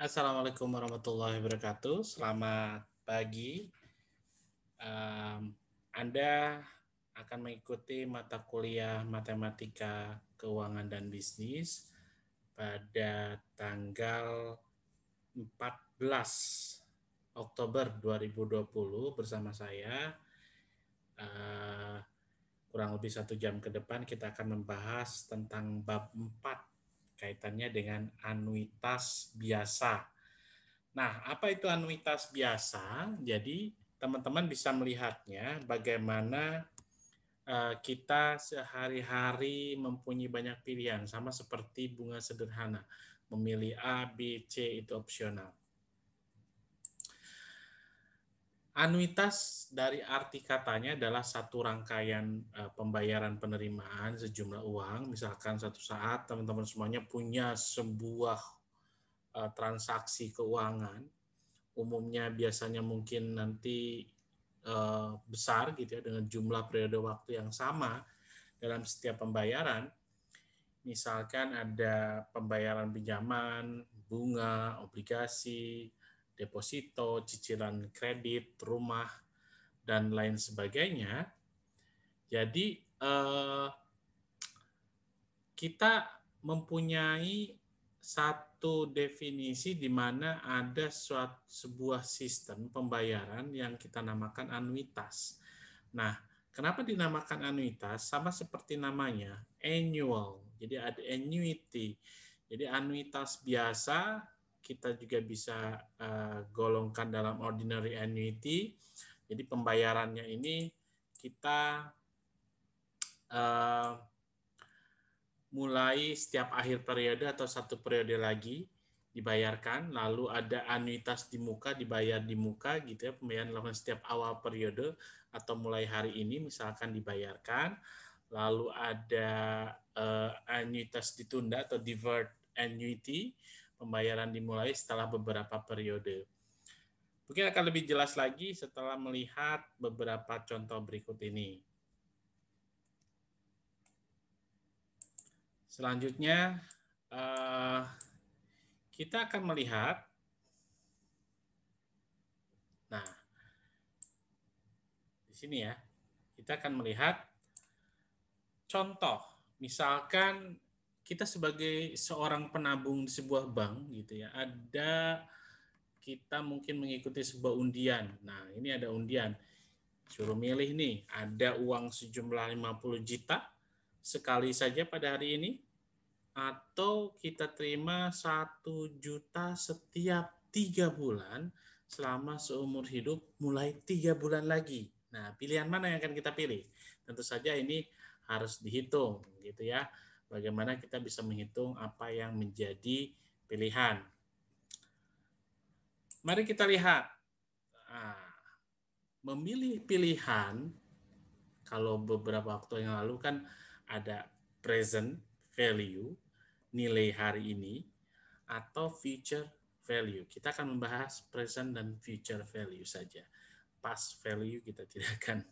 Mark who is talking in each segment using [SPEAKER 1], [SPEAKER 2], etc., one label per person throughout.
[SPEAKER 1] Assalamualaikum warahmatullahi wabarakatuh. Selamat pagi. Anda akan mengikuti mata kuliah Matematika Keuangan dan Bisnis pada tanggal 14 Oktober 2020 bersama saya. Kurang lebih 1 jam ke depan kita akan membahas tentang bab 4 kaitannya dengan anuitas biasa. Nah, apa itu anuitas biasa? Jadi, teman-teman bisa melihatnya bagaimana kita sehari-hari mempunyai banyak pilihan, sama seperti bunga sederhana. Memilih A, B, C itu opsional. Anuitas dari arti katanya adalah satu rangkaian pembayaran penerimaan sejumlah uang. Misalkan suatu saat teman-teman semuanya punya sebuah transaksi keuangan, umumnya biasanya mungkin nanti besar gitu ya, dengan jumlah periode waktu yang sama dalam setiap pembayaran. Misalkan ada pembayaran pinjaman, bunga, obligasi, deposito, cicilan kredit, rumah, dan lain sebagainya. Jadi kita mempunyai satu definisi di mana ada sebuah sistem pembayaran yang kita namakan anuitas. Nah, kenapa dinamakan anuitas? Sama seperti namanya, annual. Jadi ada annuity. Jadi anuitas biasa kita juga bisa golongkan dalam ordinary annuity. Jadi pembayarannya ini kita mulai setiap akhir periode atau satu periode lagi dibayarkan, lalu ada anuitas di muka, dibayar di muka gitu ya, pembayaran dilakukan setiap awal periode atau mulai hari ini misalkan dibayarkan, lalu ada anuitas ditunda atau deferred annuity, pembayaran dimulai setelah beberapa periode. Mungkin akan lebih jelas lagi setelah melihat beberapa contoh berikut ini. Selanjutnya, kita akan melihat, nah, di sini ya, kita akan melihat contoh. Misalkan kita sebagai seorang penabung di sebuah bank, gitu ya, kita mungkin mengikuti sebuah undian. Nah, ini ada undian. Suruh milih nih, ada uang sejumlah 50 juta sekali saja pada hari ini, atau kita terima 1 juta setiap 3 bulan selama seumur hidup mulai 3 bulan lagi. Nah, pilihan mana yang akan kita pilih? Tentu saja ini harus dihitung gitu ya. Bagaimana kita bisa menghitung apa yang menjadi pilihan. Mari kita lihat. Nah, memilih pilihan, kalau beberapa waktu yang lalu kan ada present value, nilai hari ini, atau future value. Kita akan membahas present dan future value saja. Past value kita tidak akan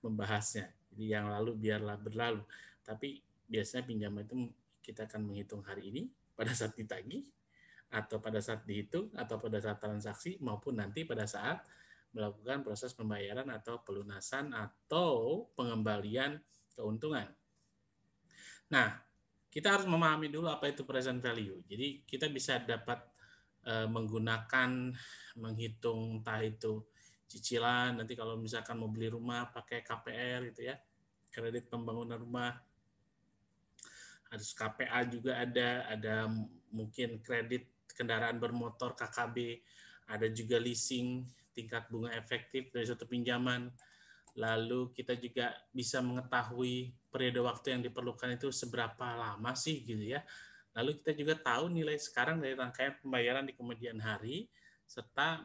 [SPEAKER 1] membahasnya. Jadi yang lalu biarlah berlalu. Tapi biasanya pinjaman itu kita akan menghitung hari ini pada saat ditagih, atau pada saat dihitung, atau pada saat transaksi, maupun nanti pada saat melakukan proses pembayaran atau pelunasan atau pengembalian keuntungan. Nah, kita harus memahami dulu apa itu present value. Jadi kita bisa dapat menggunakan menghitung entah itu cicilan, nanti kalau misalkan mau beli rumah pakai KPR gitu ya, kredit pembangunan rumah. Harus KPA juga ada mungkin kredit kendaraan bermotor KKB, ada juga leasing, tingkat bunga efektif dari suatu pinjaman. Lalu kita juga bisa mengetahui periode waktu yang diperlukan itu seberapa lama sih gitu ya. Lalu kita juga tahu nilai sekarang dari rangkaian pembayaran di kemudian hari, serta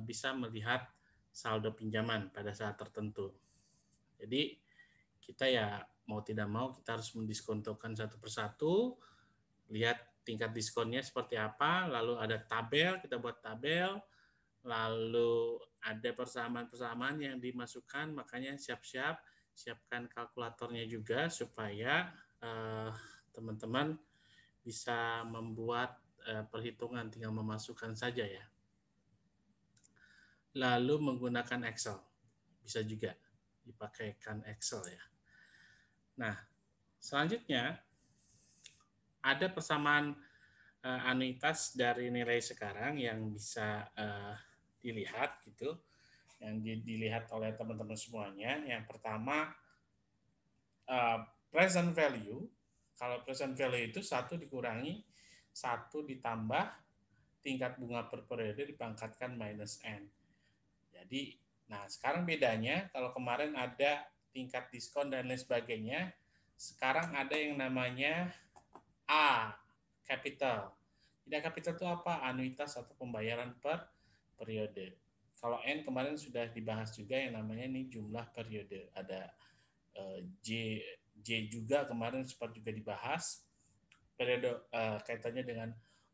[SPEAKER 1] bisa melihat saldo pinjaman pada saat tertentu. Jadi kita ya mau tidak mau kita harus mendiskontokan satu persatu, lihat tingkat diskonnya seperti apa, lalu ada tabel, kita buat tabel, lalu ada persamaan-persamaan yang dimasukkan, makanya siapkan kalkulatornya juga supaya teman-teman bisa membuat perhitungan, tinggal memasukkan saja ya. Lalu menggunakan Excel, bisa juga dipakaikan Excel ya. Nah, selanjutnya ada persamaan anuitas dari nilai sekarang yang bisa dilihat gitu, yang dilihat oleh teman-teman semuanya. Yang pertama, present value. Kalau present value itu 1 dikurangi 1 ditambah tingkat bunga per periode dipangkatkan minus N. Jadi, nah sekarang bedanya, kalau kemarin ada tingkat diskon dan lain sebagainya, sekarang ada yang namanya A, capital. Tidak capital itu apa? Anuitas atau pembayaran per periode. Kalau N kemarin sudah dibahas juga yang namanya ini jumlah periode. Ada J juga kemarin sempat juga dibahas, periode kaitannya dengan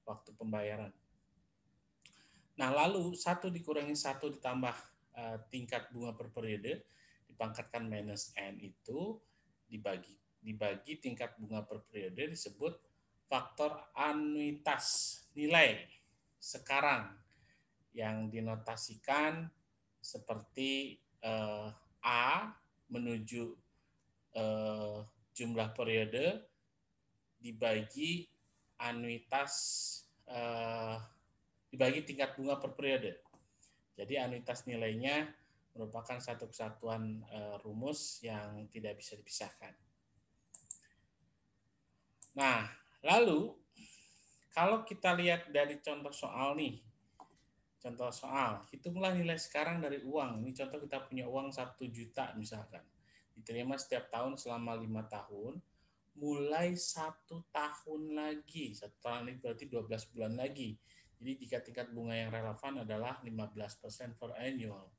[SPEAKER 1] waktu pembayaran. Nah, lalu 1 dikurangi 1 ditambah tingkat bunga per periode dipangkatkan minus N itu dibagi tingkat bunga per periode disebut faktor anuitas nilai sekarang yang dinotasikan seperti A menuju jumlah periode dibagi anuitas dibagi tingkat bunga per periode. Jadi anuitas nilainya merupakan satu kesatuan rumus yang tidak bisa dipisahkan. Nah, lalu kalau kita lihat dari contoh soal nih, contoh soal, hitunglah nilai sekarang dari uang. Ini contoh kita punya uang 1 juta misalkan. Diterima setiap tahun selama 5 tahun, mulai 1 tahun lagi. 1 tahun lagi berarti 12 bulan lagi. Jadi jika tingkat bunga yang relevan adalah 15% per annual.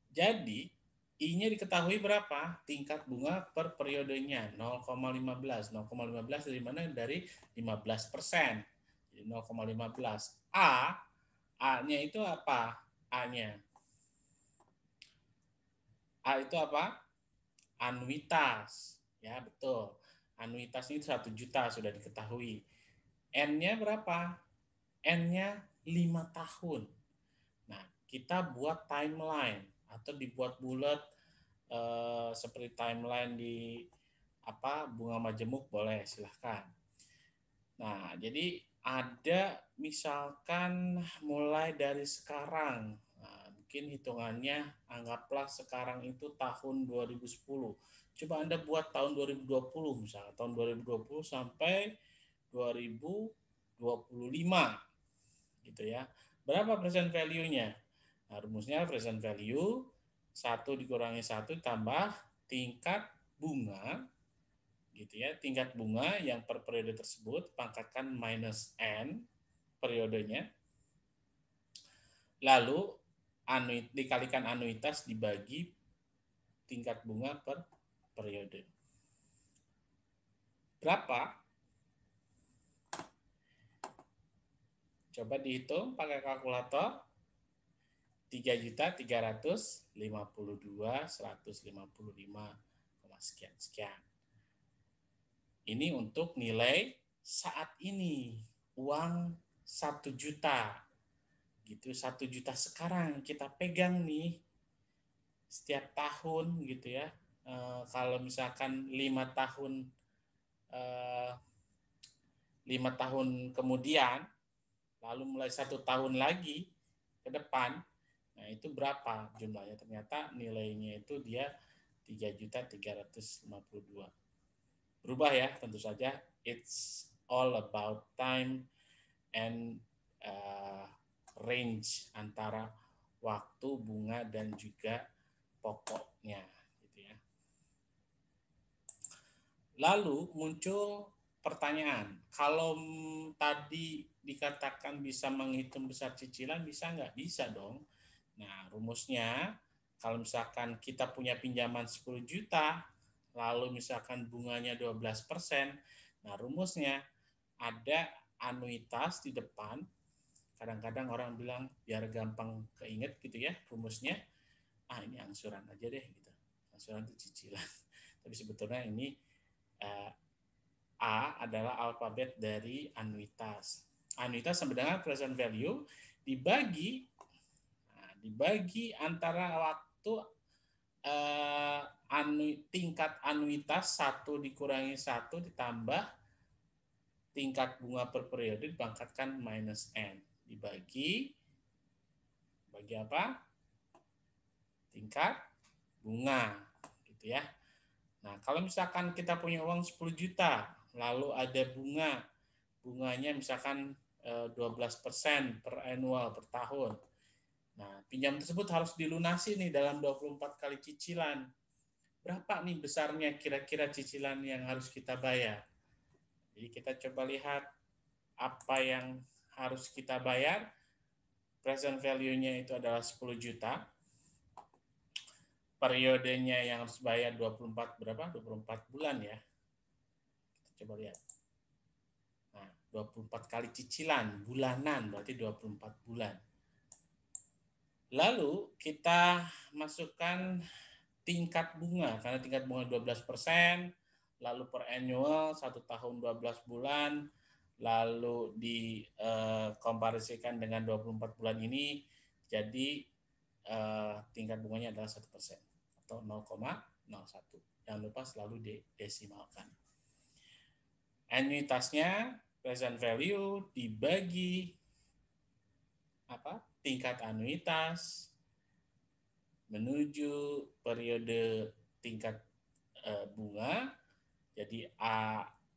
[SPEAKER 1] Jadi I-nya diketahui berapa? Tingkat bunga per periodenya 0,15. 0,15 dari mana? Dari 15%. Jadi 0,15. A-nya itu apa? A-nya. A itu apa? Anuitas. Ya, betul. Anuitas ini 1 juta sudah diketahui. N-nya berapa? N-nya 5 tahun. Nah, kita buat timeline atau dibuat bulat seperti timeline di bunga majemuk boleh, silahkan. Nah, jadi ada misalkan mulai dari sekarang. Nah, mungkin hitungannya anggaplah sekarang itu tahun 2010. Coba Anda buat tahun 2020 misalnya, tahun 2020 sampai 2025 gitu ya. Berapa present value-nya? Nah, rumusnya present value 1 dikurangi 1 tambah tingkat bunga gitu ya. Tingkat bunga yang per periode tersebut pangkatkan minus N periodenya. Lalu dikalikan anuitas dibagi tingkat bunga per periode. Berapa? Coba dihitung pakai kalkulator. 3.352.155, sekian. Ini untuk nilai saat ini. Uang 1 juta. Gitu, 1 juta sekarang kita pegang nih setiap tahun gitu ya. Kalau misalkan 5 tahun kemudian, lalu mulai 1 tahun lagi ke depan, nah itu berapa jumlahnya? Ternyata nilainya itu dia 3.352. Berubah ya, tentu saja. It's all about time and range antara waktu, bunga, dan juga pokoknya. Gitu ya. Lalu muncul pertanyaan, kalau tadi dikatakan bisa menghitung besar cicilan, bisa nggak? Bisa dong. Nah, rumusnya, kalau misalkan kita punya pinjaman 10 juta, lalu misalkan bunganya 12%, nah rumusnya ada anuitas di depan. Kadang-kadang orang bilang biar gampang keinget gitu ya rumusnya, ini angsuran aja deh gitu. Angsuran itu cicilan. Tapi sebetulnya ini A adalah alfabet dari anuitas. Anuitas sama dengan present value dibagi antara waktu tingkat anuitas 1 dikurangi 1 ditambah tingkat bunga per periode dipangkatkan minus N. Dibagi apa? Tingkat bunga. Gitu ya. Nah, kalau misalkan kita punya uang 10 juta, lalu ada bunganya misalkan 12% per annual per tahun. Nah, pinjam tersebut harus dilunasi nih dalam 24 kali cicilan. Berapa nih besarnya kira-kira cicilan yang harus kita bayar? Jadi kita coba lihat apa yang harus kita bayar. Present value-nya itu adalah 10 juta. Periodenya yang harus bayar 24 berapa? 24 bulan ya. Kita coba lihat. Nah, 24 kali cicilan bulanan berarti 24 bulan. Lalu kita masukkan tingkat bunga, karena tingkat bunga 12%, lalu per annual 1 tahun 12 bulan, lalu dikomparisikan dengan 24 bulan ini, jadi tingkat bunganya adalah 1% atau 0,01. Jangan lupa selalu didesimalkan. Anuitasnya present value dibagi tingkat anuitas menuju periode tingkat bunga. Jadi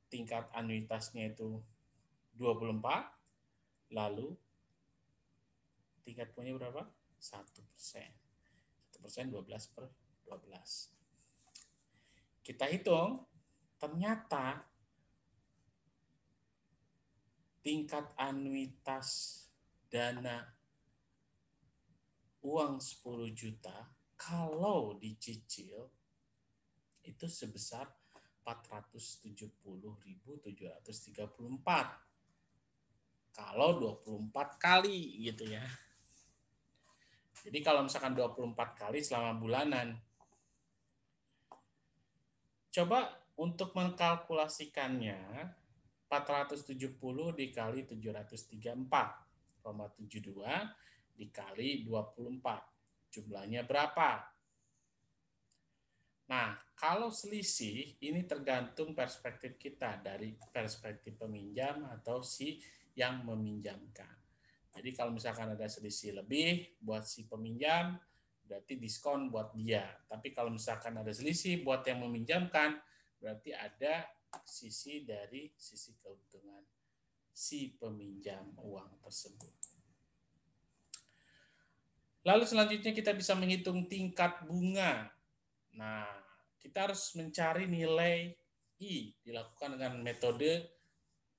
[SPEAKER 1] tingkat anuitasnya itu 24, lalu tingkat bunganya berapa? 1%. 1% 12 per 12. Kita hitung, ternyata tingkat anuitas dana uang 10 juta kalau dicicil itu sebesar 470.734 kalau 24 kali gitu ya. Jadi kalau misalkan 24 kali selama bulanan, coba untuk mengkalkulasikannya 470 dikali 734,72 dikali 24. Jumlahnya berapa? Nah, kalau selisih ini tergantung perspektif kita dari perspektif peminjam atau si yang meminjamkan. Jadi kalau misalkan ada selisih lebih buat si peminjam, berarti diskon buat dia. Tapi kalau misalkan ada selisih buat yang meminjamkan, berarti ada sisi dari sisi keuntungan si peminjam uang tersebut. Lalu selanjutnya kita bisa menghitung tingkat bunga. Nah, kita harus mencari nilai I, dilakukan dengan metode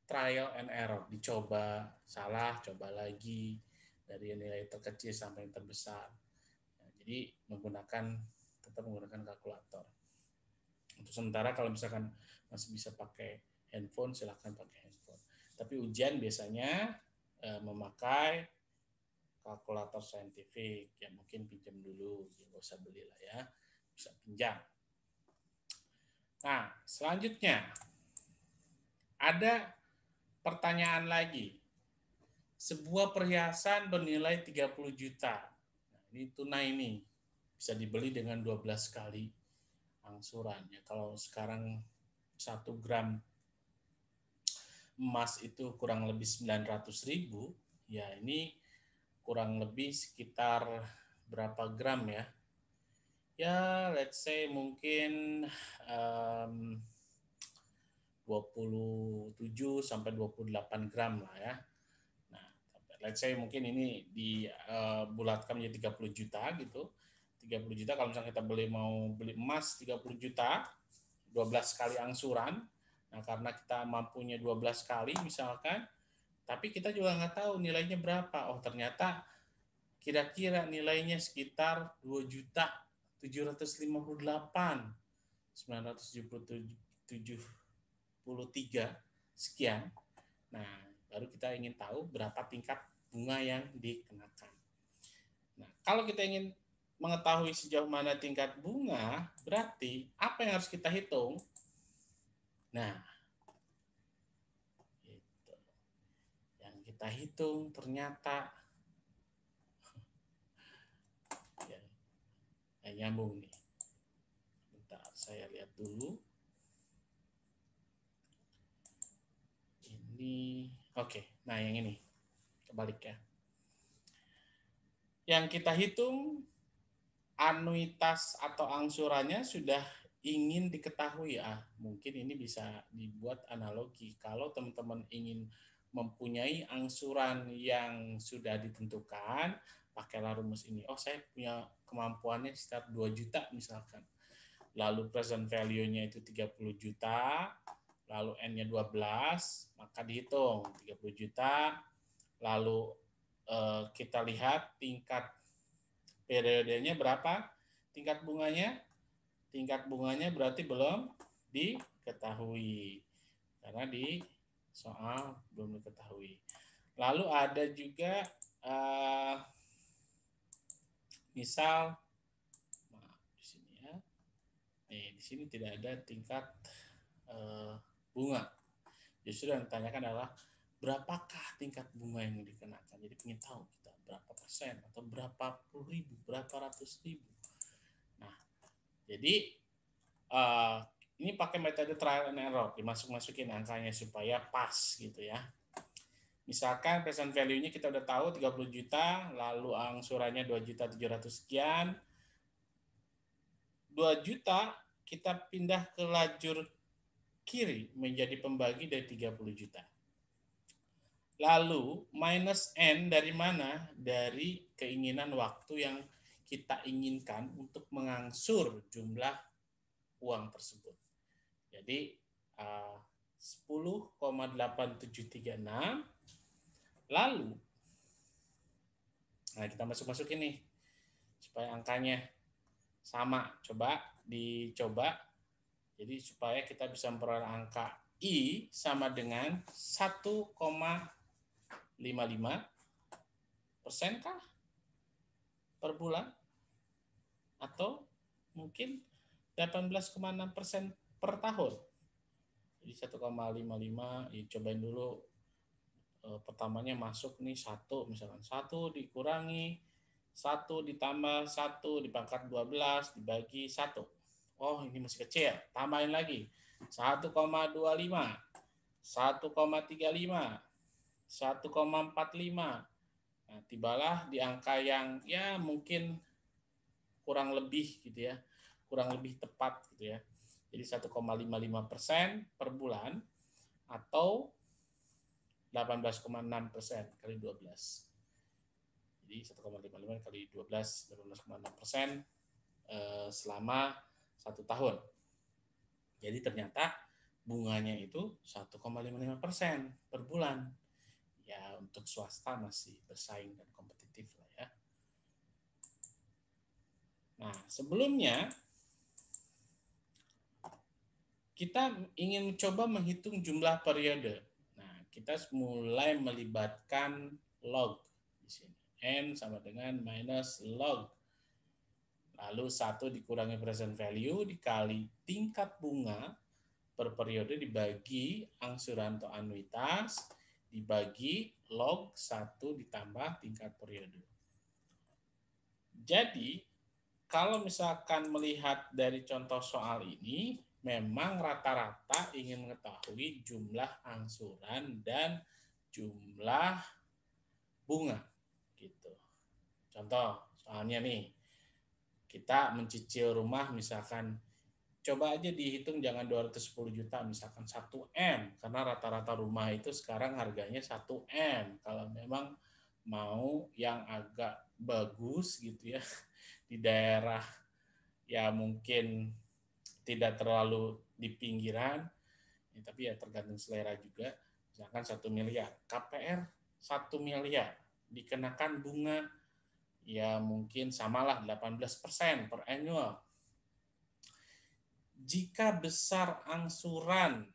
[SPEAKER 1] trial and error. Dicoba, salah, coba lagi, dari nilai terkecil sampai yang terbesar. Nah, jadi tetap menggunakan kalkulator. Untuk sementara kalau misalkan masih bisa pakai handphone, silahkan pakai handphone. Tapi ujian biasanya memakai kalkulator saintifik, ya mungkin pinjam dulu, ya nggak usah beli lah ya, bisa pinjam. Nah, selanjutnya ada pertanyaan lagi. Sebuah perhiasan bernilai 30 juta. Nah, ini tunai nih, bisa dibeli dengan 12 kali angsuran. Ya, kalau sekarang 1 gram emas itu kurang lebih 900.000, ya ini kurang lebih sekitar berapa gram ya? Ya, let's say mungkin 27 sampai 28 gram lah ya. Nah, let's say mungkin ini dibulatkan menjadi 30 juta gitu. 30 juta kalau misalnya kita mau beli emas 30 juta, 12 kali angsuran. Nah, karena kita mampunya 12 kali misalkan, tapi kita juga nggak tahu nilainya berapa. Oh, ternyata kira-kira nilainya sekitar 2.758.973 sekian. Nah, baru kita ingin tahu berapa tingkat bunga yang dikenakan. Nah, kalau kita ingin mengetahui sejauh mana tingkat bunga, berarti apa yang harus kita hitung? Nah, kita hitung ternyata ya, nyambung nih. Bentar, saya lihat dulu. Ini, oke. Nah, yang ini kebalik ya. Yang kita hitung anuitas atau angsurannya sudah ingin diketahui. Mungkin ini bisa dibuat analogi. Kalau teman-teman ingin mempunyai angsuran yang sudah ditentukan, pakailah rumus ini. Oh, saya punya kemampuannya sekitar 2 juta misalkan. Lalu present value-nya itu 30 juta, lalu N-nya 12, maka dihitung 30 juta, lalu kita lihat tingkat periodenya berapa, tingkat bunganya berarti belum diketahui, karena di soal belum diketahui. Lalu ada juga misal, maaf di sini ya, di sini tidak ada tingkat bunga. Justru yang ditanyakan adalah berapakah tingkat bunga yang dikenakan. Jadi ingin tahu kita berapa persen atau berapa puluh ribu, berapa ratus ribu. Nah, jadi ini pakai metode trial and error, dimasuk-masukin angkanya supaya pas gitu ya. Misalkan present value-nya kita udah tahu 30 juta, lalu angsurannya 2.700.000 sekian. 2 juta kita pindah ke lajur kiri menjadi pembagi dari 30 juta. Lalu minus N dari mana? Dari keinginan waktu yang kita inginkan untuk mengangsur jumlah uang tersebut. Jadi 10,8736. Lalu, nah kita masuk-masukin nih supaya angkanya sama. Coba dicoba. Jadi supaya kita bisa memperoleh angka I sama dengan 1,55% kah per bulan? Atau mungkin 18,6% per tahun. Jadi 1,55, ya cobain dulu. Pertamanya masuk nih 1, misalkan 1 dikurangi 1 ditambah 1 dipangkat 12 dibagi 1. Oh, ini masih kecil. Tambahin lagi. 1,25, 1,35, 1,45. Nah, tibalah di angka yang ya mungkin kurang lebih gitu ya. Kurang lebih tepat gitu ya. Jadi 1,55% per bulan atau 18,6% kali 12. Jadi 1,55 kali 12, 18,6% selama 1 tahun. Jadi ternyata bunganya itu 1,55% per bulan. Ya untuk swasta masih bersaing dan kompetitif lah ya. Nah sebelumnya kita ingin coba menghitung jumlah periode. Kita mulai melibatkan log di sini. N sama dengan minus log. Lalu 1 dikurangi present value dikali tingkat bunga per periode dibagi angsuran atau anuitas dibagi log 1 ditambah tingkat periode. Jadi, kalau misalkan melihat dari contoh soal ini, memang rata-rata ingin mengetahui jumlah angsuran dan jumlah bunga gitu. Contoh soalnya nih, kita mencicil rumah misalkan, coba aja dihitung jangan 210 juta, misalkan 1M, karena rata-rata rumah itu sekarang harganya 1M. Kalau memang mau yang agak bagus gitu ya, di daerah ya mungkin tidak terlalu di pinggiran, ya, tapi ya tergantung selera juga. Misalkan 1 miliar, KPR 1 miliar, dikenakan bunga ya mungkin samalah 18% per annual. Jika besar angsuran,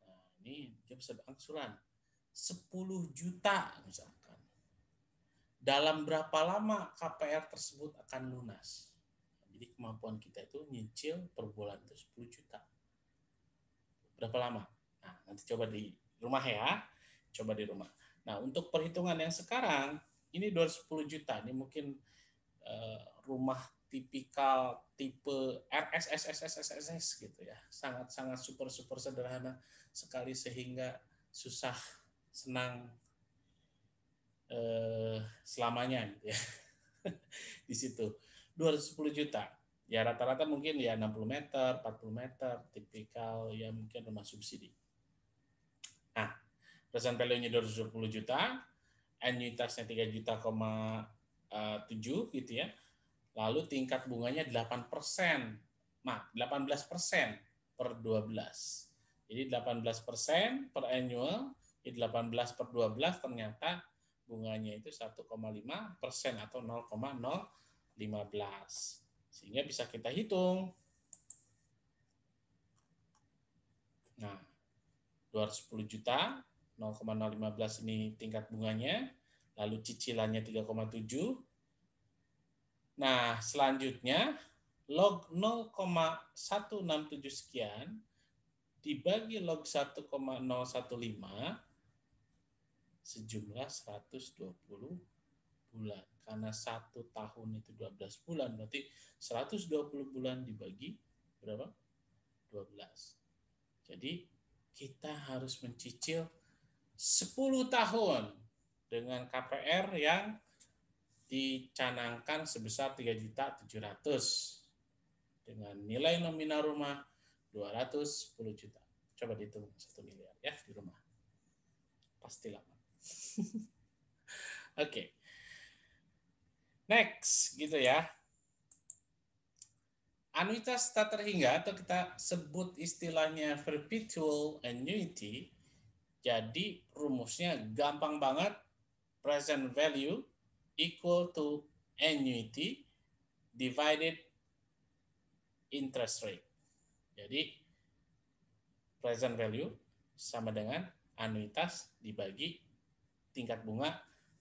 [SPEAKER 1] nah ini besar angsuran 10 juta misalkan, dalam berapa lama KPR tersebut akan lunas? Jadi kemampuan kita itu nyicil per bulan itu 10 juta. Berapa lama? Nah, nanti coba di rumah ya. Coba di rumah. Nah, untuk perhitungan yang sekarang, ini 210 juta. Ini mungkin rumah tipikal tipe RSSSSSS gitu ya. Sangat-sangat super sederhana sekali sehingga susah senang selamanya gitu ya. Di situ 210 juta. Ya rata-rata mungkin ya 60 meter, 40 meter, tipikal ya mungkin rumah subsidi. Nah, present value-nya 220 juta, annuitasnya 3 juta, 7 gitu ya. Lalu tingkat bunganya 8%. Nah, 18% per 12. Jadi 18% per annual, jadi 18 per 12 ternyata bunganya itu 1,5% atau 0,015. Sehingga bisa kita hitung. Nah, 210 juta, 0,015 ini tingkat bunganya, lalu cicilannya 3,7. Nah, selanjutnya log 0,167 sekian dibagi log 1,015 sejumlah 120 bulan. Karena 1 tahun itu 12 bulan, berarti 120 bulan dibagi berapa? 12. Jadi kita harus mencicil 10 tahun dengan KPR yang dicanangkan sebesar 3.700.000 dengan nilai nominal rumah 210 juta. Coba dihitung 1 miliar ya di rumah. Pasti lama. Oke. Next, gitu ya. Anuitas tak terhingga atau kita sebut istilahnya perpetual annuity. Jadi rumusnya gampang banget. Present value equal to annuity divided interest rate. Jadi present value sama dengan anuitas dibagi tingkat bunga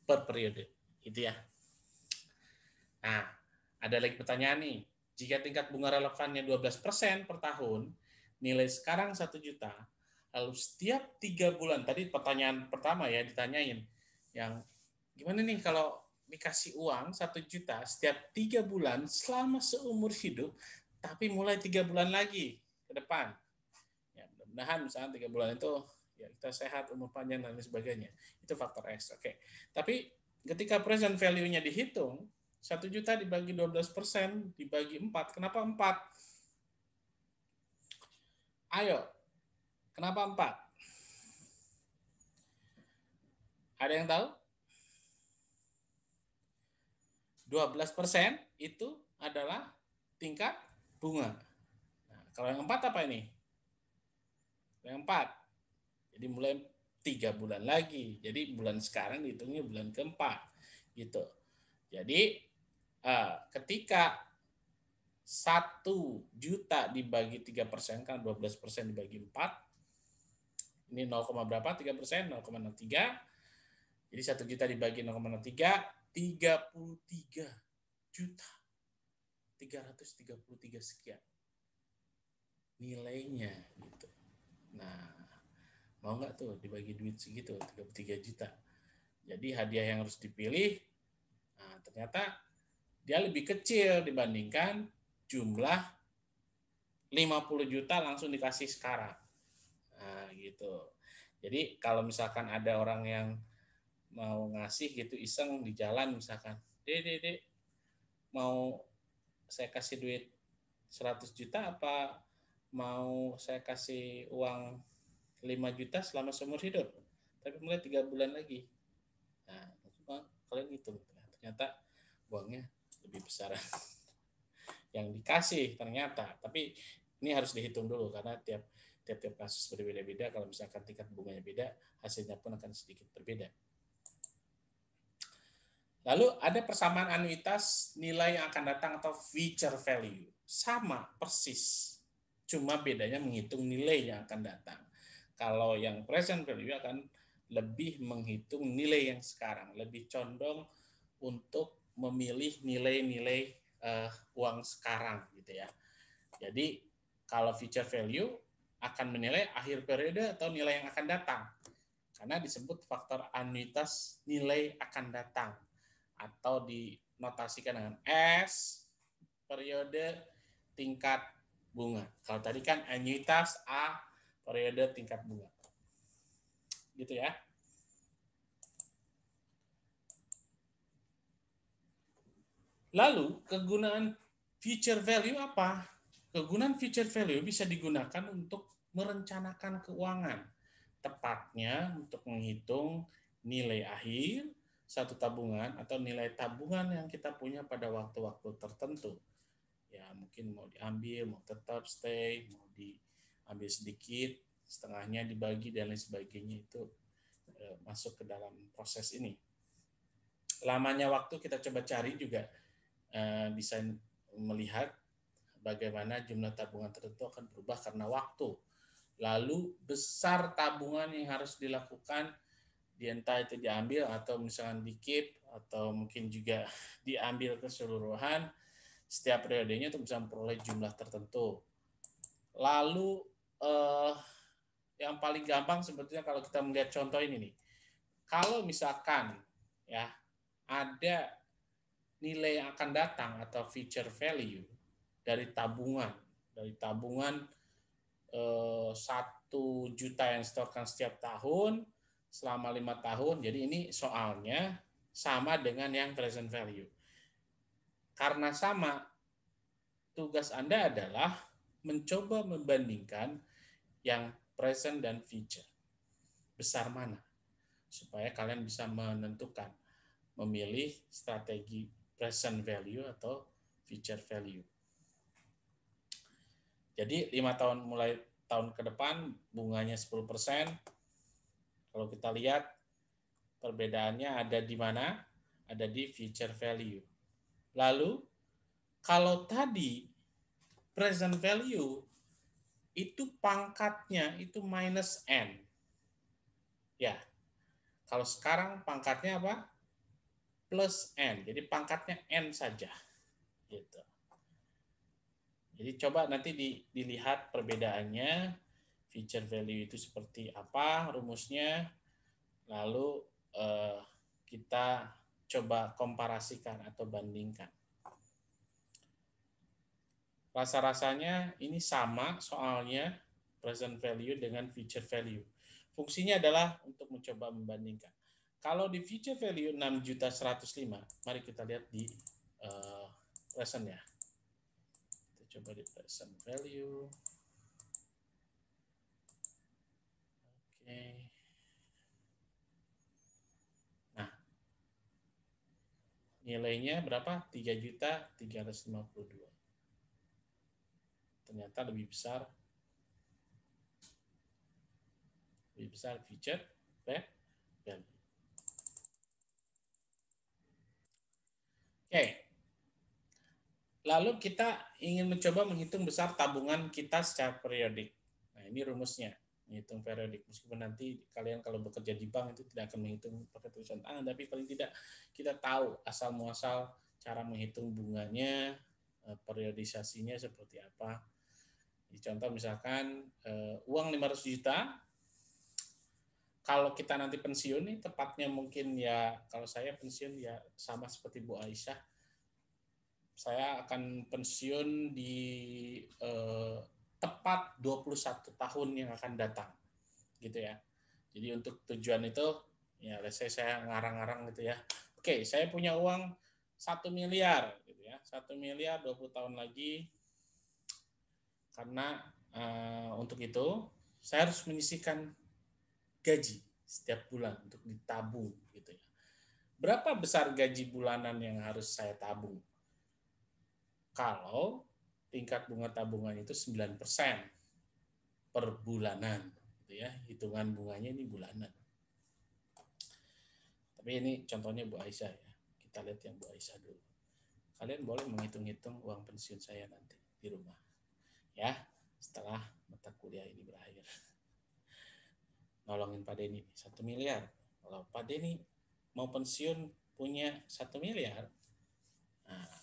[SPEAKER 1] per periode. Gitu ya. Nah, ada lagi pertanyaan nih. Jika tingkat bunga relevannya 12% per tahun, nilai sekarang 1 juta, lalu setiap 3 bulan, tadi pertanyaan pertama ya ditanyain, yang gimana nih kalau dikasih uang 1 juta setiap 3 bulan selama seumur hidup, tapi mulai 3 bulan lagi ke depan. Ya, mudah-mudahan misalnya 3 bulan itu ya kita sehat, umur panjang dan lain sebagainya. Itu faktor X. Oke. Tapi ketika present value-nya dihitung, 1 juta dibagi 12% dibagi 4. Kenapa 4? Ayo, kenapa 4? Ada yang tahu? 12% itu adalah tingkat bunga. Nah, kalau yang 4 apa ini? Yang 4. Jadi mulai 3 bulan lagi. Jadi bulan sekarang dihitungnya bulan keempat. Gitu. Jadi ketika 1 juta dibagi 3%, kan 12% dibagi 4, ini 0, berapa? 3%, 0,03. Jadi 1 juta dibagi 0,03, 33 juta. 333 sekian nilainya gitu. Nah, mau nggak tuh dibagi duit segitu, 33 juta. Jadi hadiah yang harus dipilih, nah, ternyata dia lebih kecil dibandingkan jumlah 50 juta langsung dikasih sekarang. Nah, gitu. Jadi kalau misalkan ada orang yang mau ngasih gitu iseng di jalan misalkan, Dek, mau saya kasih duit 100 juta apa mau saya kasih uang 5 juta selama seumur hidup, tapi mulai 3 bulan lagi. Nah, kalian hitung, ternyata uangnya lebih besar yang dikasih ternyata. Tapi ini harus dihitung dulu karena tiap kasus berbeda-beda. Kalau misalkan tingkat bunganya beda, hasilnya pun akan sedikit berbeda. Lalu ada persamaan anuitas nilai yang akan datang atau future value. Sama persis. Cuma bedanya menghitung nilai yang akan datang. Kalau yang present value akan lebih menghitung nilai yang sekarang, lebih condong untuk memilih nilai-nilai uang sekarang gitu ya. Jadi kalau future value akan menilai akhir periode atau nilai yang akan datang. karena disebut faktor anuitas nilai akan datang atau dinotasikan dengan S periode tingkat bunga. Kalau tadi kan anuitas A periode tingkat bunga. Gitu ya. Lalu kegunaan future value apa? Kegunaan future value bisa digunakan untuk merencanakan keuangan. Tepatnya untuk menghitung nilai akhir satu tabungan atau nilai tabungan yang kita punya pada waktu-waktu tertentu. Ya, mungkin mau diambil, mau tetap stay, mau diambil sedikit, setengahnya dibagi dan lain sebagainya, itu masuk ke dalam proses ini. Lamanya waktu kita coba cari juga bisa melihat bagaimana jumlah tabungan tertentu akan berubah karena waktu. Lalu besar tabungan yang harus dilakukan, entah itu diambil atau misalkan di keep atau mungkin juga diambil keseluruhan setiap periodenya untuk bisa memperoleh jumlah tertentu. Lalu yang paling gampang sebetulnya kalau kita melihat contoh ini nih. Kalau misalkan ya ada nilai yang akan datang atau future value dari tabungan 1 juta yang disetorkan setiap tahun selama 5 tahun. Jadi ini soalnya sama dengan yang present value. Karena sama, tugas Anda adalah mencoba membandingkan yang present dan future. Besar mana? Supaya kalian bisa menentukan, memilih strategi present value atau future value. Jadi 5 tahun mulai tahun ke depan bunganya 10%. Kalau kita lihat perbedaannya ada di mana? Ada di future value. Lalu kalau tadi present value itu pangkatnya itu minus N. Ya. Kalau sekarang pangkatnya apa? Plus N. Jadi pangkatnya N saja. Gitu. Jadi coba nanti dilihat perbedaannya, future value itu seperti apa rumusnya, lalu kita coba komparasikan atau bandingkan. Rasa-rasanya ini sama soalnya present value dengan future value. Fungsinya adalah untuk mencoba membandingkan. Kalau di future value 6.105.000, mari kita lihat di present ya. Coba di present value. Oke. Nah, nilainya berapa? 3.352. Ternyata lebih besar future value. Oke. Lalu kita ingin mencoba menghitung besar tabungan kita secara periodik. Nah, ini rumusnya, menghitung periodik. Meskipun nanti kalian kalau bekerja di bank itu tidak akan menghitung pakai tulisan tangan, tapi paling tidak kita tahu asal muasal cara menghitung bunganya, periodisasinya seperti apa. Di contoh misalkan uang 500 juta, kalau kita nanti pensiun nih, tepatnya mungkin ya kalau saya pensiun ya sama seperti Bu Aisyah, saya akan pensiun di tepat 21 tahun yang akan datang, gitu ya. Jadi untuk tujuan itu, ya saya ngarang-ngarang gitu ya. Oke, saya punya uang 1 miliar, gitu ya. 1 miliar 20 tahun lagi, karena untuk itu saya harus menyisihkan gaji setiap bulan untuk ditabung, gitu ya. Berapa besar gaji bulanan yang harus saya tabung? Kalau tingkat bunga tabungan itu 9% per bulanan, gitu ya. Hitungan bunganya ini bulanan. Tapi ini contohnya Bu Aisyah ya. Kita lihat yang Bu Aisyah dulu. Kalian boleh menghitung-hitung uang pensiun saya nanti di rumah. Ya, setelah mata kuliah ini berakhir. Nolongin Pak Denny 1 miliar. Kalau Pak Denny mau pensiun punya 1 miliar, nah,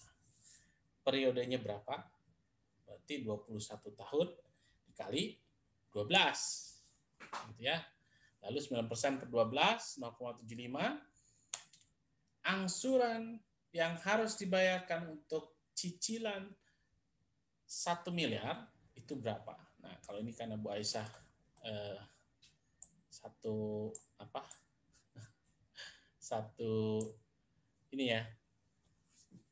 [SPEAKER 1] periodenya berapa? Berarti 21 tahun dikali 12. Gitu ya. Lalu 9% per 12, 0,75. Angsuran yang harus dibayarkan untuk cicilan 1 miliar itu berapa? Nah, kalau ini karena Bu Aisyah satu ini ya,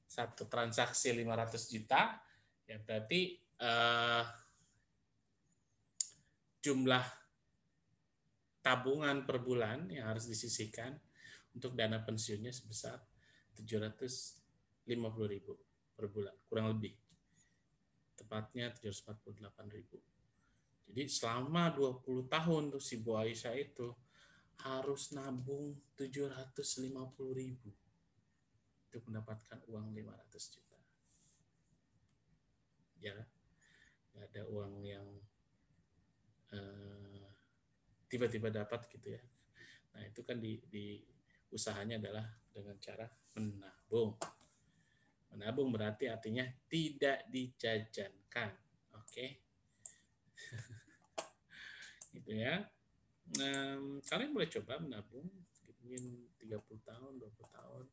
[SPEAKER 1] satu transaksi 500 juta, ya berarti jumlah tabungan per bulan yang harus disisihkan untuk dana pensiunnya sebesar 750.000 per bulan, kurang lebih. Tepatnya 748.000. Jadi selama 20 tahun tuh si Bu Aisyah itu harus nabung 750.000 untuk mendapatkan uang 500 juta. Ya, nggak ada uang yang tiba-tiba dapat gitu ya. Nah itu kan di usahanya adalah dengan cara menabung. Menabung berarti artinya tidak dijajankan, oke? Gitu ya. Kalian boleh coba menabung mungkin 30 tahun, 20 tahun,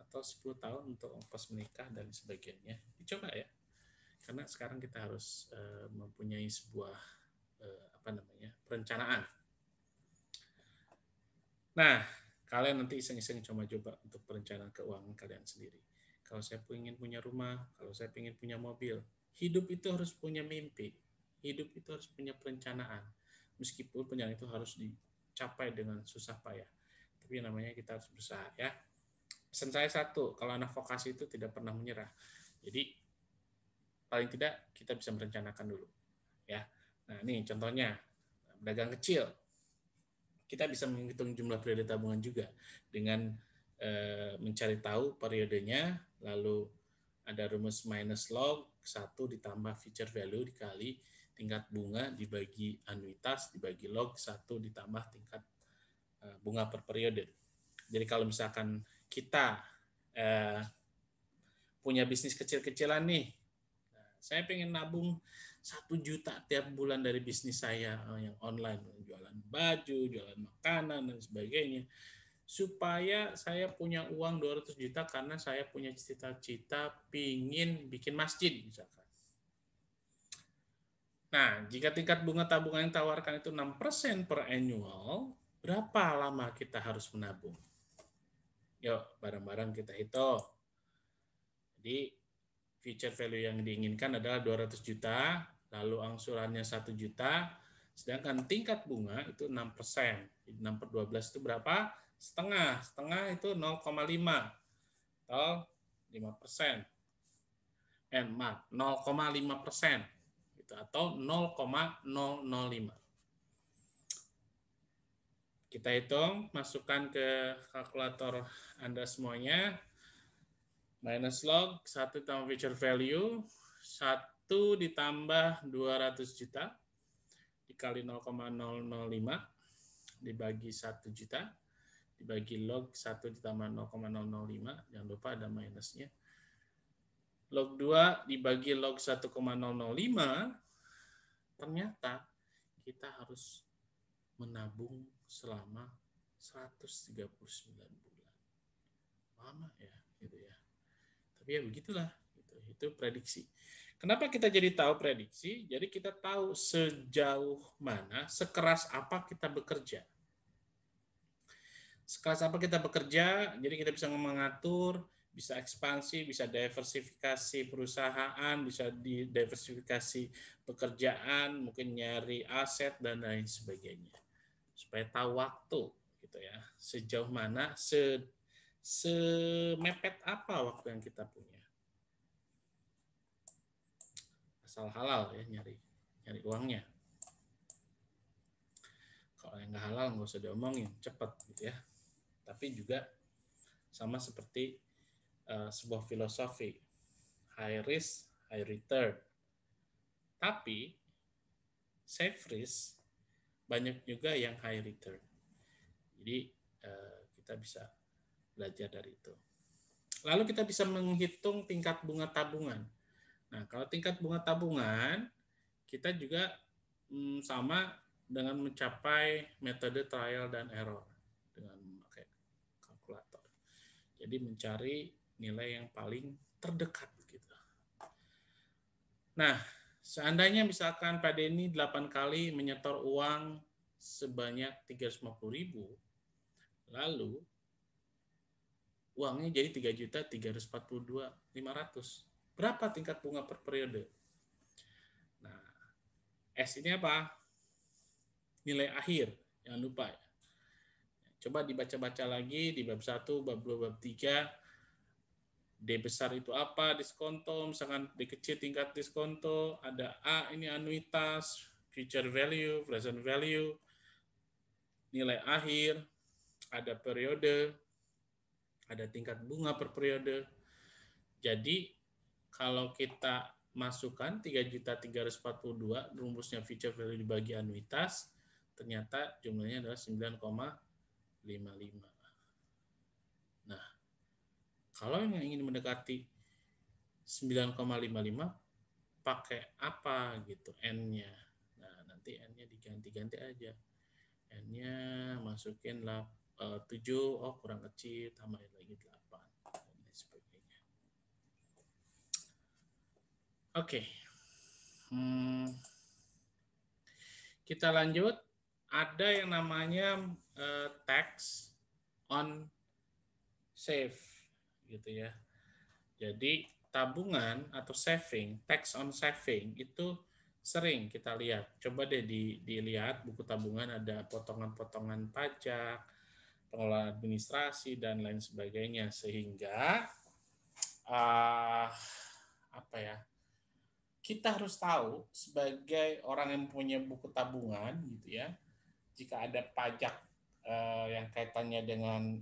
[SPEAKER 1] atau 10 tahun untuk ongkos menikah dan sebagainya. Dicoba ya. Karena sekarang kita harus mempunyai sebuah perencanaan. Nah, kalian nanti iseng-iseng coba untuk perencanaan keuangan kalian sendiri. Kalau saya ingin punya rumah, kalau saya ingin punya mobil, hidup itu harus punya mimpi. Hidup itu harus punya perencanaan. Meskipun perencanaan itu harus dicapai dengan susah payah. Tapi namanya kita harus berusaha ya. Pesan saya satu, kalau anak vokasi itu tidak pernah menyerah. Jadi paling tidak kita bisa merencanakan dulu. Ya. Nah, ini contohnya pedagang kecil. Kita bisa menghitung jumlah periode tabungan juga dengan mencari tahu periodenya, lalu ada rumus minus log 1 ditambah future value dikali tingkat bunga dibagi anuitas dibagi log 1 ditambah tingkat bunga per periode. Jadi kalau misalkan kita punya bisnis kecil-kecilan nih, saya pengen nabung 1 juta tiap bulan dari bisnis saya yang online, jualan baju, jualan makanan, dan sebagainya. Supaya saya punya uang 200 juta karena saya punya cita-cita pingin bikin masjid misalkan. Nah, jika tingkat bunga tabungan yang tawarkan itu 6% per annual, berapa lama kita harus menabung? Yuk, bareng-bareng kita hitung. Jadi, future value yang diinginkan adalah 200 juta, lalu angsurannya 1 juta, sedangkan tingkat bunga itu 6%. Jadi 6 per 12 itu berapa? Setengah. Setengah itu 0,5 atau 5%. 0,5% gitu, atau 0,005. Kita hitung, masukkan ke kalkulator Anda semuanya. Minus log 1 tambah future value 1 ditambah 200 juta dikali 0,005 dibagi 1 juta dibagi log 1 ditambah 0,005, jangan lupa ada minusnya. Log 2 dibagi log 1,005, ternyata kita harus menabung selama 139 bulan. Lama ya, gitu ya. Tapi ya begitulah, itu prediksi. Kenapa kita jadi tahu prediksi? Jadi kita tahu sejauh mana, sekeras apa kita bekerja. Sekeras apa kita bekerja, jadi kita bisa mengatur, bisa ekspansi, bisa diversifikasi perusahaan, bisa diversifikasi pekerjaan, mungkin nyari aset dan lain sebagainya. Supaya tahu waktu, gitu ya. Sejauh mana, semepet apa waktu yang kita punya. Asal halal ya nyari uangnya. Kalau yang nggak halal nggak usah diomongin, cepat gitu ya. Tapi juga sama seperti sebuah filosofi, high risk, high return. Tapi safe risk banyak juga yang high return. Jadi kita bisa belajar dari itu. Lalu kita bisa menghitung tingkat bunga tabungan. Nah, kalau tingkat bunga tabungan, kita juga sama dengan mencapai metode trial dan error dengan memakai kalkulator. Jadi mencari nilai yang paling terdekat gitu. Nah, seandainya misalkan Pak Denny 8 kali menyetor uang sebanyak 350.000, lalu uangnya jadi 3.342.500. Berapa tingkat bunga per periode? Nah, S ini apa? Nilai akhir, jangan lupa ya. Coba dibaca-baca lagi di bab 1, bab 2, bab 3. D besar itu apa? Diskonto, misalkan D kecil tingkat diskonto, ada A ini anuitas, future value, present value, nilai akhir, ada periode, ada tingkat bunga per periode. Jadi kalau kita masukkan 3.342 rumusnya future value dibagi anuitas, ternyata jumlahnya adalah 9,55. Nah, kalau yang ingin mendekati 9,55 pakai apa gitu N-nya. Nah, nanti N-nya diganti-ganti aja. N-nya masukin 7, oh kurang kecil, tambahin lagi 8 dan sebagainya. Oke. Kita lanjut. Ada yang namanya tax on save gitu ya. Jadi tabungan atau saving, tax on saving itu sering kita lihat. Coba deh dilihat buku tabungan, ada potongan-potongan pajak, pengelolaan administrasi dan lain sebagainya, sehingga apa ya, kita harus tahu sebagai orang yang punya buku tabungan gitu ya, jika ada pajak yang kaitannya dengan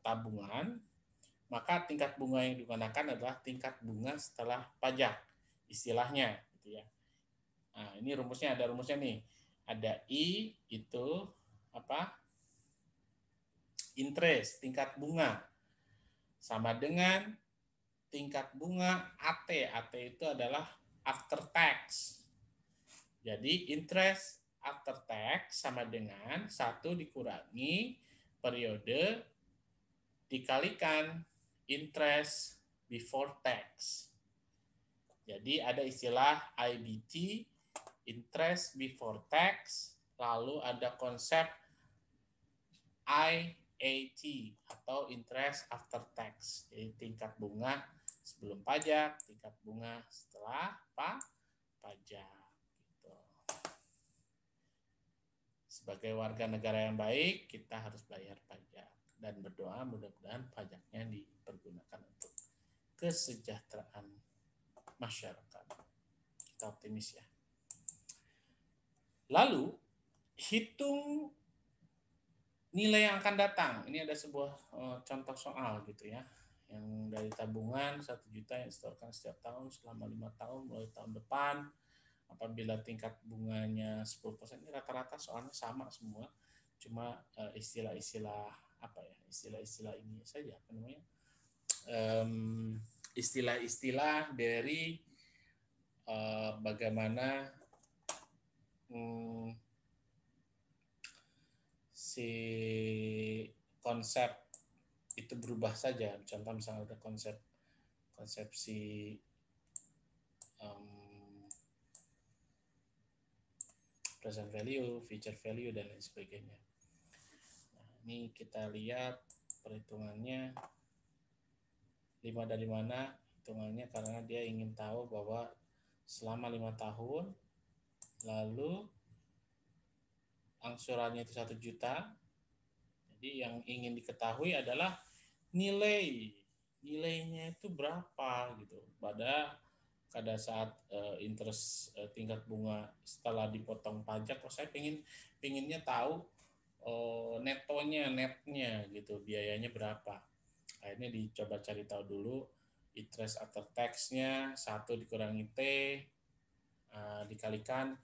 [SPEAKER 1] tabungan, maka tingkat bunga yang digunakan adalah tingkat bunga setelah pajak, istilahnya gitu ya. Nah, ini rumusnya, ada rumusnya nih. Ada I itu apa? Interest, tingkat bunga, sama dengan tingkat bunga AT. AT itu adalah after tax. Jadi interest after tax sama dengan 1 dikurangi periode dikalikan interest before tax. Jadi ada istilah IBT, interest before tax, lalu ada konsep IAT atau interest after tax. Jadi tingkat bunga sebelum pajak, tingkat bunga setelah pajak. Gitu. Sebagai warga negara yang baik, kita harus bayar pajak dan berdoa mudah-mudahan pajaknya dipergunakan untuk kesejahteraan masyarakat. Kita optimis ya. Lalu hitung nilai yang akan datang. Ini ada sebuah contoh soal gitu ya, yang dari tabungan 1 juta yang disetorkan setiap tahun selama 5 tahun mulai tahun depan. Apabila tingkat bunganya 10%, ini rata-rata soalnya sama semua, cuma istilah-istilah apa ya, istilah-istilah ini saja apa namanya, istilah-istilah dari bagaimana si konsep itu berubah saja. Contoh misalnya ada konsepsi present value, future value, dan lain sebagainya. Nah, ini kita lihat perhitungannya 5 dari mana hitungannya, karena dia ingin tahu bahwa selama 5 tahun lalu angsurannya itu 1 juta. Jadi yang ingin diketahui adalah nilainya itu berapa gitu pada saat interest tingkat bunga setelah dipotong pajak. Saya pinginnya tahu netnya gitu, biayanya berapa. Akhirnya dicoba cari tahu dulu interest after tax-nya 1 dikurangi T dikalikan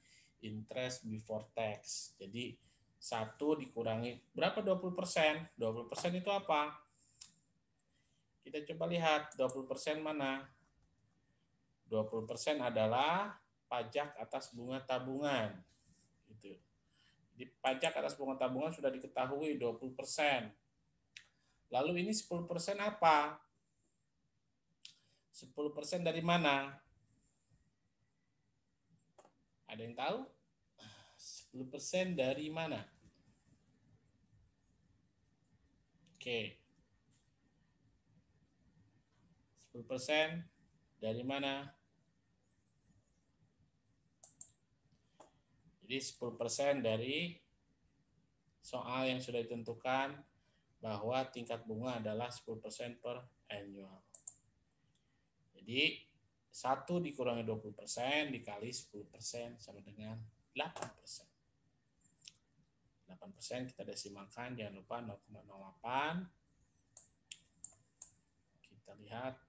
[SPEAKER 1] interest before tax. Jadi 1 dikurangi berapa? 20%. 20% itu apa? Kita coba lihat 20% mana? 20% adalah pajak atas bunga tabungan. Gitu. Di pajak atas bunga tabungan sudah diketahui 20%. Lalu ini 10% apa? 10% dari mana? Ada yang tahu? 10% dari mana? Oke. 10% dari mana? Jadi 10% dari soal yang sudah ditentukan bahwa tingkat bunga adalah 10% per annual. Jadi 1 dikurangi 20% dikali 10% sama dengan 8%. 8% kita desimalkan, jangan lupa 0,08. Kita lihat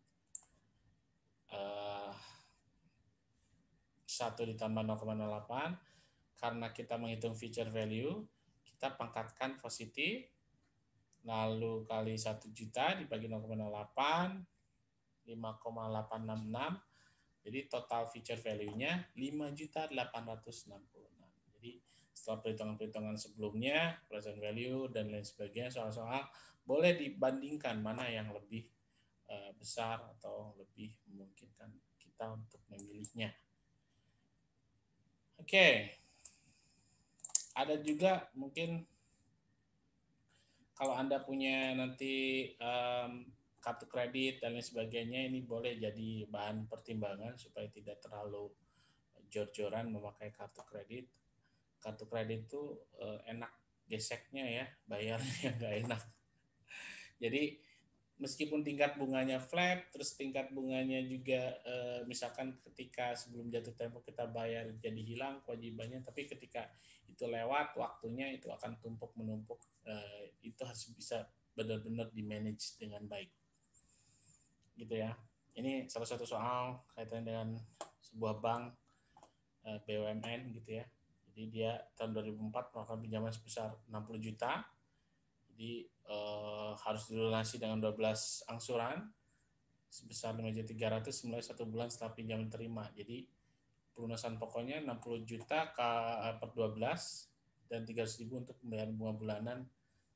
[SPEAKER 1] 1 ditambah 0,08. Karena kita menghitung future value, kita pangkatkan positif, lalu kali 1 juta dibagi 0,08, 5,866. Jadi total future value-nya 5.866. Jadi setelah perhitungan-perhitungan sebelumnya, present value dan lain sebagainya, soal-soal boleh dibandingkan mana yang lebih besar atau lebih memungkinkan kita untuk memilihnya. Oke. Ada juga mungkin kalau Anda punya nanti kartu kredit dan lain sebagainya, ini boleh jadi bahan pertimbangan supaya tidak terlalu jor-joran memakai kartu kredit. Kartu kredit itu enak geseknya ya, bayarnya nggak enak. Jadi meskipun tingkat bunganya flat, terus tingkat bunganya juga misalkan ketika sebelum jatuh tempo kita bayar jadi hilang kewajibannya, tapi ketika itu lewat waktunya itu akan tumpuk menumpuk, itu harus bisa benar-benar di-manage dengan baik. Gitu ya. Ini salah satu soal kaitan dengan sebuah bank BUMN gitu ya. Jadi dia tahun 2004 melakukan pinjaman sebesar 60 juta. Jadi harus dilunasi dengan 12 angsuran sebesar 5.300.000 mulai 1 bulan setelah pinjaman terima. Jadi pelunasan pokoknya 60 juta per 12 dan 300.000 untuk pembayaran bunga bulanan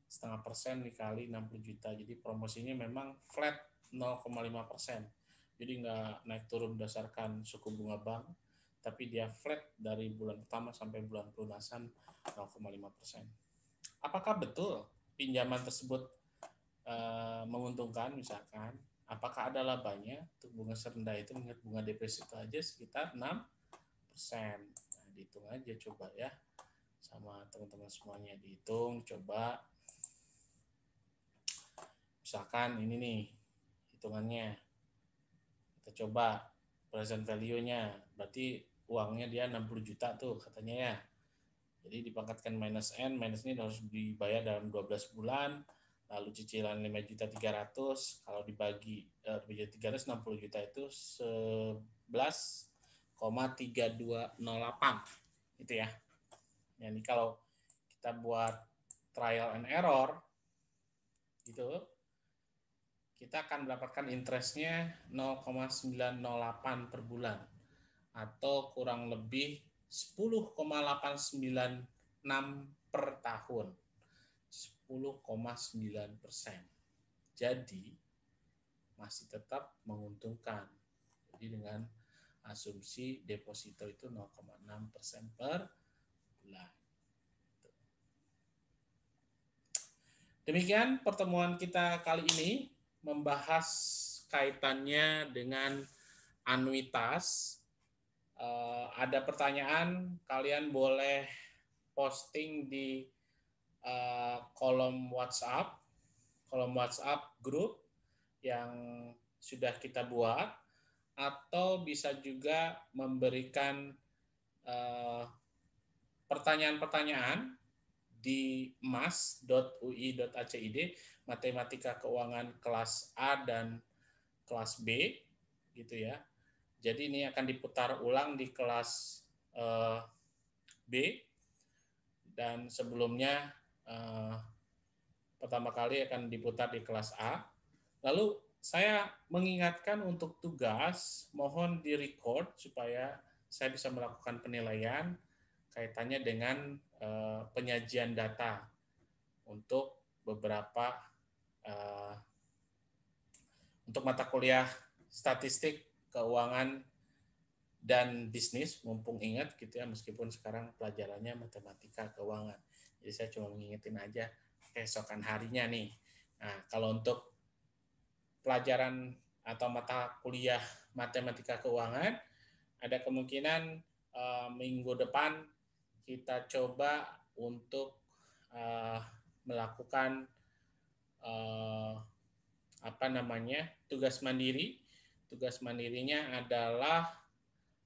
[SPEAKER 1] 0,5% dikali 60 juta. Jadi promosinya memang flat 0,5%. Jadi nggak naik turun berdasarkan suku bunga bank, tapi dia flat dari bulan pertama sampai bulan pelunasan 0,5%. Apakah betul pinjaman tersebut menguntungkan misalkan? Apakah ada labanya untuk bunga serendah itu? Mengingat bunga deposito aja sekitar 6%. Nah, dihitung aja coba ya sama teman-teman semuanya, dihitung coba. Misalkan ini nih hitungannya, kita coba present value-nya, berarti uangnya dia 60 juta tuh katanya ya. Jadi dipangkatkan minus N, minus ini harus dibayar dalam 12 bulan, lalu cicilan 5.300.000, kalau dibagi 5.360 juta itu 11,3208 gitu ya. Jadi kalau kita buat trial and error gitu, kita akan mendapatkan interestnya 0,908 per bulan atau kurang lebih 10,896 per tahun, 10,9%. Jadi masih tetap menguntungkan. Jadi dengan asumsi deposito itu 0,6% per bulan. Demikian pertemuan kita kali ini membahas kaitannya dengan anuitas. Ada pertanyaan, kalian boleh posting di kolom WhatsApp grup yang sudah kita buat, atau bisa juga memberikan pertanyaan-pertanyaan di mas.ui.acid matematika keuangan kelas A dan kelas B gitu ya. Jadi ini akan diputar ulang di kelas B, dan sebelumnya pertama kali akan diputar di kelas A. Lalu saya mengingatkan untuk tugas, mohon di-record supaya saya bisa melakukan penilaian. kaitannya dengan penyajian data untuk beberapa untuk mata kuliah statistik, keuangan, dan bisnis, mumpung ingat gitu ya, meskipun sekarang pelajarannya matematika keuangan. Jadi saya cuma mengingetin aja keesokan harinya nih. Nah, kalau untuk pelajaran atau mata kuliah matematika keuangan, ada kemungkinan minggu depan kita coba untuk melakukan tugas mandiri. Tugas mandirinya adalah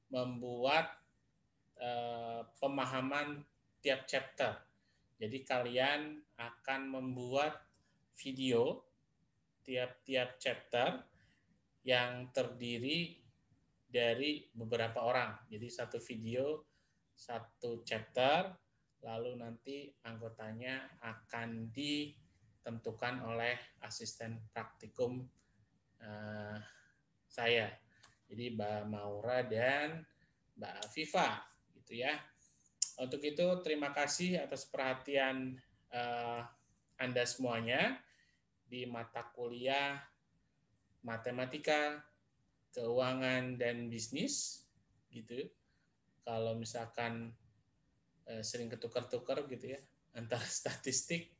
[SPEAKER 1] membuat pemahaman tiap chapter. Jadi kalian akan membuat video tiap-tiap chapter yang terdiri dari beberapa orang. Jadi satu video, satu chapter, lalu nanti anggotanya akan ditentukan oleh asisten praktikum saya. Jadi Mbak Maura dan Mbak Afifa gitu ya. Untuk itu terima kasih atas perhatian Anda semuanya di mata kuliah matematika, keuangan dan bisnis gitu. Kalau misalkan sering ketukar-tukar gitu ya antara statistik,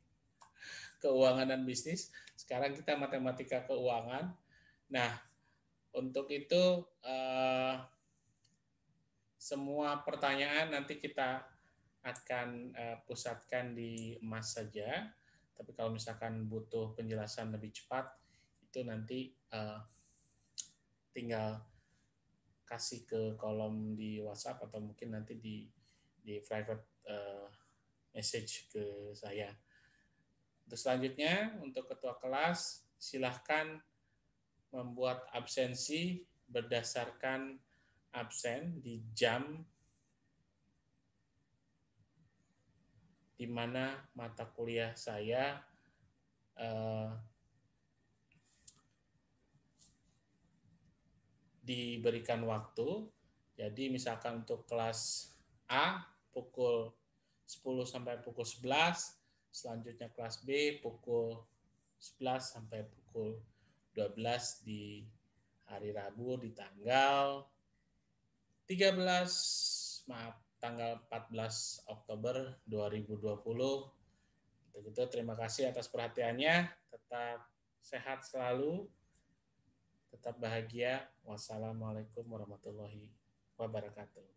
[SPEAKER 1] keuangan dan bisnis, sekarang kita matematika keuangan. Nah, untuk itu semua pertanyaan nanti kita akan pusatkan di Mas saja. Tapi kalau misalkan butuh penjelasan lebih cepat, itu nanti tinggal kasih ke kolom di WhatsApp atau mungkin nanti di private message ke saya. Untuk selanjutnya, untuk ketua kelas, silahkan membuat absensi berdasarkan absen di jam di mana mata kuliah saya diberikan waktu. Jadi misalkan untuk kelas A pukul 10 sampai pukul 11, selanjutnya kelas B pukul 11 sampai pukul 12 di hari Rabu di tanggal 14 Oktober 2020. Begitu, terima kasih atas perhatiannya. Tetap sehat selalu, tetap bahagia. Wassalamualaikum warahmatullahi wabarakatuh.